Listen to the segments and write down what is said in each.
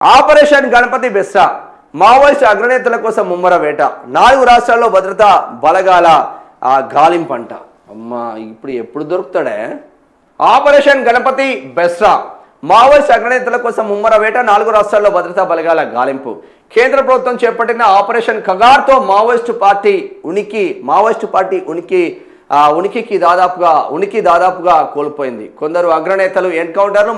Operation Ganapati Besra Maoist అగ్రనేతల కోసం ముమ్మర వేట 4 రాష్ట్రాల్లో భద్రతా బలగాల గాలింపంట. అమ్మా ఇప్పుడు ఎప్పుడు దొరుకుతాడే? ఆపరేషన్ గణపతి బెస్రా మావోయిస్టు అగ్రనేతల కోసం ముమ్మర వేట 4 రాష్ట్రాల్లో భద్రతా బలగాల గాలింపు. కేంద్ర ప్రభుత్వం చేపట్టిన ఆపరేషన్ కగార్తో మావోయిస్టు పార్టీ ఉనికికి దాదాపుగా కోల్పోయింది. కొందరు అగ్రనేతలు ఎన్కౌంటర్లు,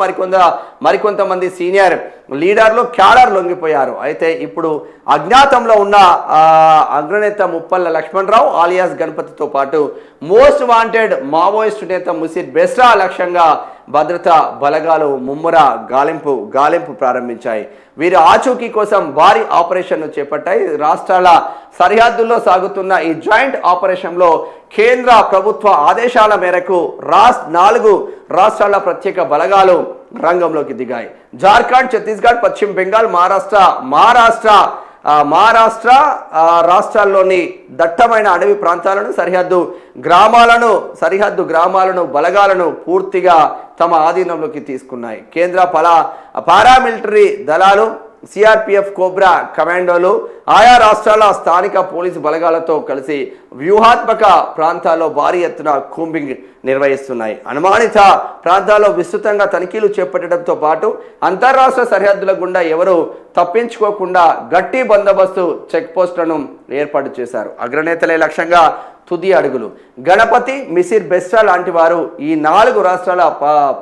మరికొంతమంది సీనియర్ లీడర్లు క్యాడర్ లొంగిపోయారు. అయితే ఇప్పుడు అజ్ఞాతంలో ఉన్న అగ్రనేత ముప్పల్ల లక్ష్మణరావు ఆలియాస్ గణపతితో పాటు మోస్ట్ వాంటెడ్ మావోయిస్టు నేత ముసిర్ బెస్రా లక్ష్యంగా భద్రతా బలగాలు ముమ్మర గాలింపు ప్రారంభించాయి. వీరి ఆచూకీ కోసం భారీ ఆపరేషన్ను చేపట్టాయి. రాష్ట్రాల సరిహద్దుల్లో సాగుతున్న ఈ జాయింట్ ఆపరేషన్లో కేంద్ర ప్రభుత్వ ఆదేశాల మేరకు 4 రాష్ట్రాల ప్రత్యేక బలగాలు రంగంలోకి దిగాయి. జార్ఖండ్, ఛత్తీస్గఢ్, పశ్చిమ బెంగాల్, మహారాష్ట్ర రాష్ట్రాల్లోని దట్టమైన అడవి ప్రాంతాలను, సరిహద్దు గ్రామాలను బలగాలను పూర్తిగా తమ ఆధీనంలోకి తీసుకున్నాయి. కేంద్ర పారామిలిటరీ దళాలు, సిఆర్పిఎఫ్, కోబ్రా కమాండోలు ఆయా రాష్ట్రాల స్థానిక పోలీసు బలగాలతో కలిసి వ్యూహాత్మక ప్రాంతాల్లో భారీ ఎత్తున కూంబింగ్ నిర్వహిస్తున్నాయి. అనుమానిత ప్రాంతాల్లో విస్తృతంగా తనిఖీలు చేపట్టడంతో పాటు అంతర్రాష్ట్ర సరిహద్దుల గుండా ఎవరు తప్పించుకోకుండా గట్టి బందోబస్తు చెక్ పోస్టులను ఏర్పాటు చేశారు. అగ్రనేతలే లక్ష్యంగా తుది అడుగులు. గణపతి, మిసిర్ బెస్రా లాంటి వారు ఈ 4 రాష్ట్రాల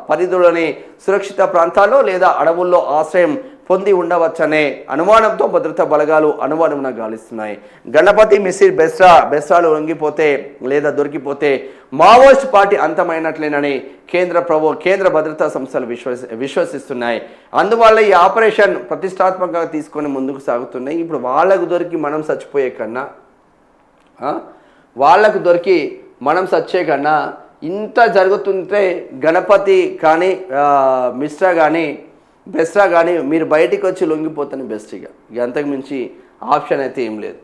పరిధిలోని సురక్షిత ప్రాంతాల్లో లేదా అడవుల్లో ఆశ్రయం పొంది ఉండవచ్చనే అనుమానంతో భద్రతా బలగాలు అనుమానమున గాలిస్తున్నాయి. గణపతి, మిసిర్ బెస్రాలు లొంగిపోతే లేదా దొరికిపోతే మావోయిస్ట్ పార్టీ అంతమైనట్లేనని కేంద్ర భద్రతా సంస్థలు విశ్వసిస్తున్నాయి. అందువల్ల ఈ ఆపరేషన్ ప్రతిష్టాత్మకంగా తీసుకొని ముందుకు సాగుతున్నాయి. ఇప్పుడు వాళ్ళకు దొరికి మనం చచ్చిపోయే కన్నా ఇంత జరుగుతుంటే గణపతి కానీ మిశ్రా కానీ బెస్రా కానీ మీరు బయటికి వచ్చి లొంగిపోతాను బెస్ట్. ఇక అంతకు మించి ఆప్షన్ అయితే ఏం లేదు.